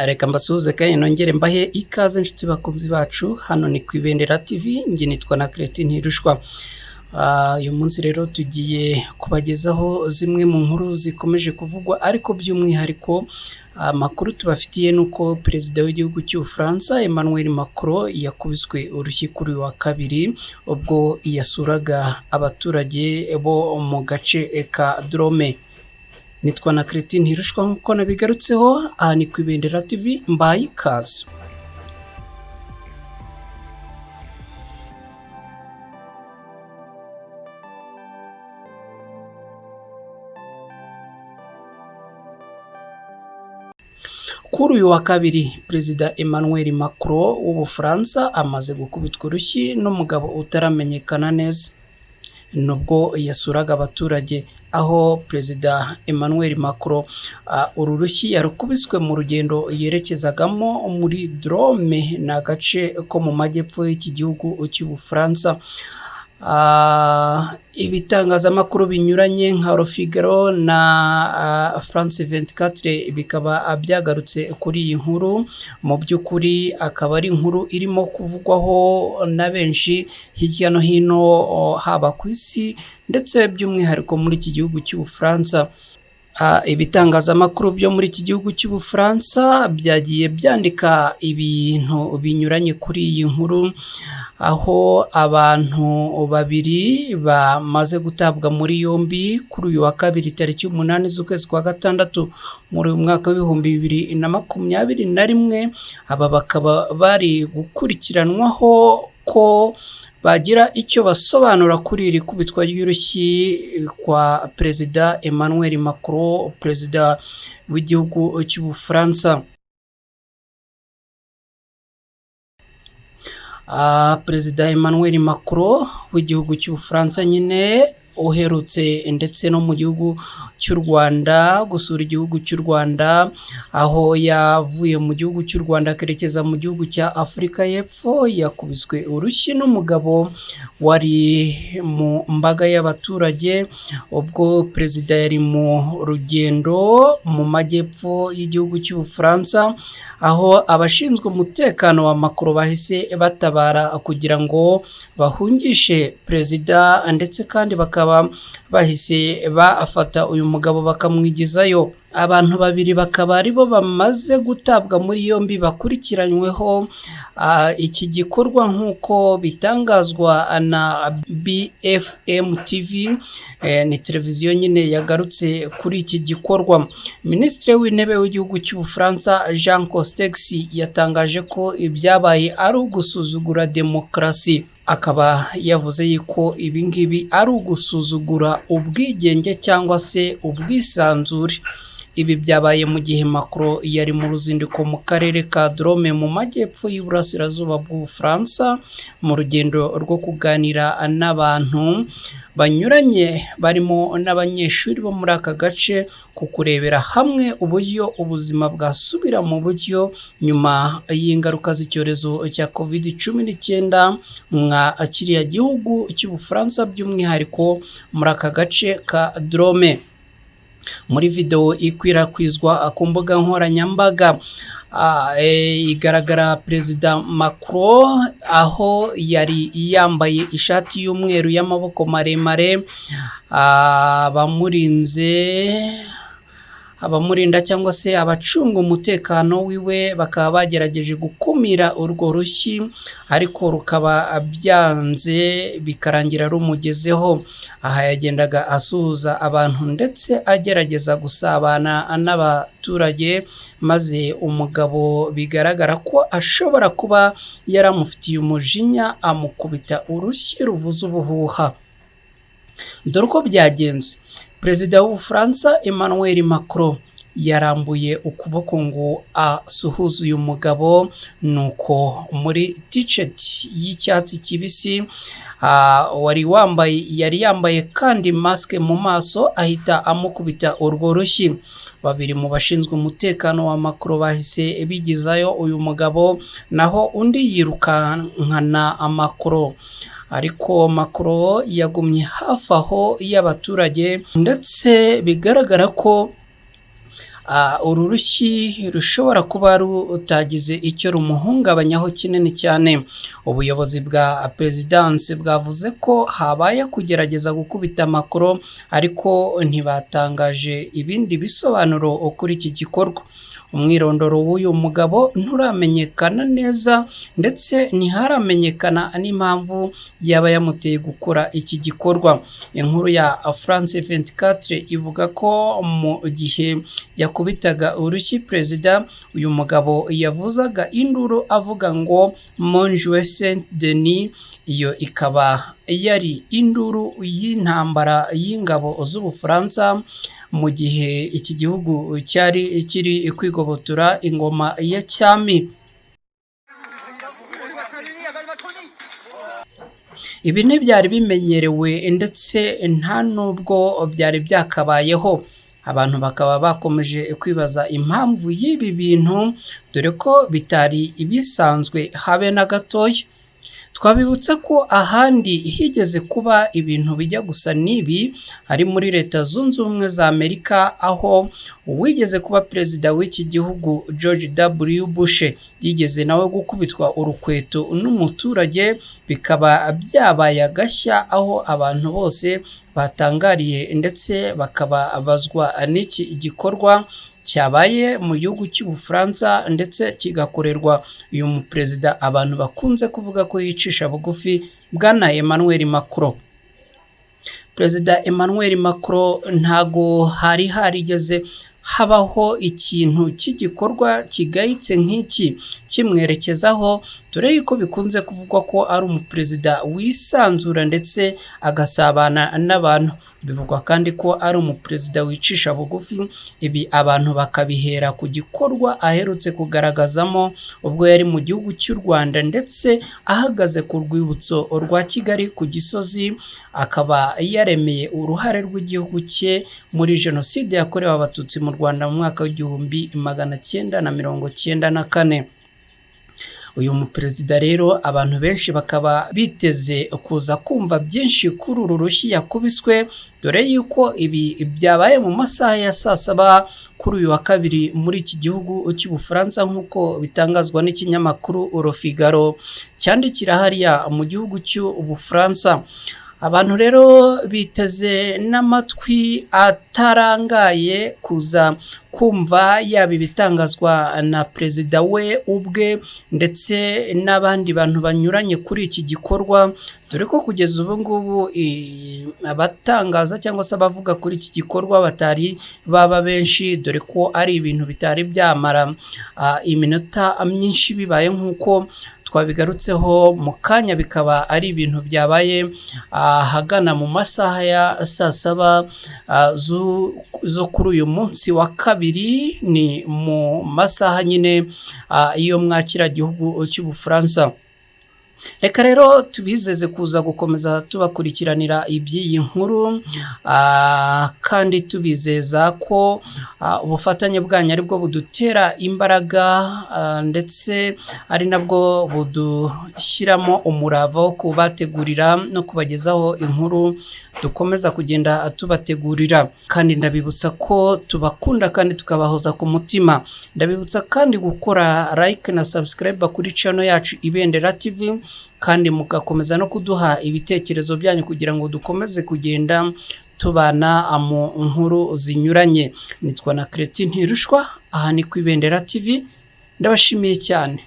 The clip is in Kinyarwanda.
Reka mbasuhuze kandi nongere mbahe ikaze inshuti bakunzi bacu hano ni ku Ibendera TV. Njye nitwa na Cretin Ntirushwa. Uyu munsi rero tugiye kubagezaho zimwe mu nkuru zikomeje kuvugwa, ariko by'umwihariko amakuru tubafitiye nuko perezida w'igihugu cy'Ubufaransa Emmanuel Macron yakubiswe urushyi kuri wa kabiri ubwo yasuraga abaturage bo mu gace ka Drôme. Nitwa na Cretin Ntirushwa nk'uko nabigarutseho, aha ni ku Ibendera TV, mbaye ikaze. Kuri uyu wa kabiri perezida Emmanuel Macron w'Ubufaransa amaze gukubitwa urushyi n'umugabo utaramenyekana neza nubwo yasuraga abaturage, aho perezida Emmanuel Macron uru rushyi yarukubiswe mu rugendo yerekezagamo muri Drôme, na gace ko mu majyepfo y'iki gihugu cy'Ubufaransa. Ibitangazamakuru binyuranye nka Le Figaro na France 24 bikaba byagarutse kuri iyi nkuru. Mu by'ukuri akaba ari inkuru irimo kuvugwaho na benshi hirya no hino, haba ku isi ndetse by'umwihariko muri iki gihugu cy'Ubufaransa. Ibitangazamakuru byo muri iki gihugu cy'Ubufaransa byagiye byandika ibintu binyuranye kuri iyi nkuru, aho abantu babiri bamaze gutabwa muri yombi kuri uyu wa kabiri tariki 8 z'ukwezi kwa gatandatu muri mwaka w'2021. Aba bakaba bari gukurikiranwaho ko bagira icyo basobanura kuri iri kubitwa ry'urushyi kwa perezida Emmanuel Macron, perezida w'igihugu cy'Ubufaransa. Perezida Emmanuel Macron w'igihugu cy'Ubufaransa nyine uherutse ndetse no mu gihugu cy'u Rwanda gusura igihugu cy'u Rwanda, aho yavuye mu gihugu cy'u Rwanda akerekeza mu gihugu cya Afurika y'Epfo, yakubiswe urushyi n'umugabo wari mu mbaga y'abaturage ubwo perezida yari mu rugendo mu majyepfo y'igihugu cy'Ubufaransa, aho abashinzwe umutekano wa Macron bahise batabara kugira ngo bahungishe perezida, ndetse kandi bakaba bahise bafata uyu mugabo bakamwigizayo. Abantu babiri bakaba aribo bamaze gutabwa muri yombi bakurikiranyweho iki gikorwa nk'uko bitangazwa na BFM TV, ni televiziyo nyine yagarutse kuri iki gikorwa. Minisitiri w'intebe w'igihugu cy'Ubufaransa Jean Castex yatangaje ko ibyabaye ari ugusuzugura demokarasi. Akaba yavuze yuko ibi ngibi ari ugusuzugura ubwigenge cyangwa se ubwisanzure. Ibi byabaye mu gihe Macron yari mu ruzinduko mu karere ka Drôme mu majyepfo y'Uburasirazuba bw'Ubufaransa, mu rugendo rwo kuganira n'abantu banyuranye barimo n'abanyeshuri bo muri aka gace, ku kurebera hamwe uburyo ubuzima bwasubira mu buryo nyuma y'ingaruka z'icyorezo cya COVID-19 mwa kiriya gihugu cy'Ubufaransa, by'umwihariko muri aka gace ka Drôme. Muri video ikwirakwizwa ku mbuga nkoranyambaga igaragara perezida Macron aho yari yambaye ishati y'umweru y'amaboko maremare, abamurinda cyangwa se abacunga umutekano wiwe bakaba bagerageje gukumira urwo rushyi, ariko rukaba byanze bikarangira rumugezeho. Aha yagendaga asuhuza abantu ndetse agerageza gusabana n'abaturage, maze umugabo bigaragara ko ashobora kuba yaramufitiye umujinya amukubita urushyi ruvuza ubuhuha. Dore uko byagenze. Perezida w'Ubufaransa Emmanuel Macron yarambuye ukuboko ngo asuhuze uyu mugabo, nuko muri t-shirt y'icyatsi kibisi yari yambaye kandi mask mu maso, ahita amukubita urwo rushyi. Babiri mu bashinzwe umutekano wa Macron bahise bigizayo uyu mugabo, naho undi yirukankana Macron. Ariko Macron yagumye hafi aho y'abaturage, ndetse bigaragara ko uru rushyi rushobora kuba rutagize icyo rumuhungabanyaho kinini cyane. Ubuyobozi bwa perezidansi bwavuze ko habaye kugerageza gukubita Macron ariko ntibatangaje ibindi bisobanuro kuri iki gikorwa. Umwirondoro w'uyu mugabo nturamenyekana neza ndetse ntiharamenyekana n'impamvu yaba yamuteye gukora iki gikorwa. Inkuru ya France 24 ivuga ko mu gihe yakubitaga urushyi perezida, uyu mugabo yavuzaga induru avuga ngo Monjou Saint Denis. Iyo ikaba yari induru y'intambara y'ingabo z'Ubufaransa mu gihe iki gihugu cyari kiri kwigobotora ingoma ya cyami. Ibi ntibyari bimenyerewe ndetse nta nubwo byari byakabayeho. Abantu bakaba bakomeje kwibaza impamvu y'ibi bintu, dore ko bitari ibisanzwe habe na gatoya. Twabibutsa ko ahandi higeze kuba ibintu bijya gusa n'ibi ari muri Leta Zunze Ubumwe za Amerika, aho uwigeze kuba perezida w'iki gihugu George W. Bush yigeze nawe gukubitwa urukweto n'umuturage, bikaba byabaye agashya aho abantu bose batangariye ndetse bakababazwa n'iki gikorwa cyabaye mu gihugu cy'Ubufaransa ndetse kigakorerwa uyu muperezida abantu bakunze kuvuga ko yicisha bugufi, bwana Emmanuel Macron. Perezida Emmanuel Macron ntago hari harigeze habaho ikintu cy'igikorwa kigayitse nk'iki kimwerekezaho, dore yuko bikunze kuvugwa ko ari umuperezida wisanzura ndetse agasabana n'abantu. Bivugwa kandi ko ari umuperezida wicisha bugufi. Ibi abantu bakabihera ku gikorwa aherutse kugaragazamo ubwo yari mu gihugu cy'u Rwanda ndetse ahagaze ku rwibutso rwa Kigali ku Gisozi, akaba yaremeye uruhare rw'igihugu cye muri jenoside yakorewe abatutsi mu Rwanda mu mwaka w'1994. Uyu muperezida rero abantu benshi bakaba biteze kuza kumva byinshi kuri uru rushyi yakubiswe, dore yuko ibi byabaye mu masaha ya saa saba kuri uyu wa kabiri muri iki gihugu cy'Ubufaransa, nk'uko bitangazwa n'ikinyamakuru Le Figaro cyandikira hariya mu gihugu cy'Ubufaransa. Abantu rero biteze n'amatwi atarangaye kuza kumva yaba ibitangazwa na perezida we ubwe ndetse n'abandi bantu banyuranye kuri iki gikorwa, dore ko kugeza ubu ngubu abatangaza cyangwa se abavuga kuri iki gikorwa batari baba benshi, dore ko ari ibintu bitari byamara iminota myinshi bibaye nk'uko twabigarutseho mu kanya. Bikaba ari ibintu byabaye ahagana mu masaha ya saa saba zo kuri uyu munsi wa kabiri, ni mu masaha nyine iyo mwakira gihugu cy'Ubufaransa. Reka rero tubizeze kuza gukomeza tubakurikiranira iby'iyi nkuru, kandi tubizeza ko ubufatanye bwanyu aribwo budutera imbaraga ndetse ari nabwo budushyiramo umurava wo kubategurira no kubagezaho inkuru dukomeza kugenda tubategurira. Kandi ndabibutsa ko tubakunda kandi tukabahoza ku mutima. Ndabibutsa kandi gukora like na subscribe kuri channel yacu Ibendera TV, kandi mugakomeza no kuduha ibitekerezo byanyu kugira ngo dukomeze kugenda tubana mu nkuru zinyuranye. Nitwa na Cretin Ntirushwa, aha ni ku Ibendera TV. Ndabashimiye cyane.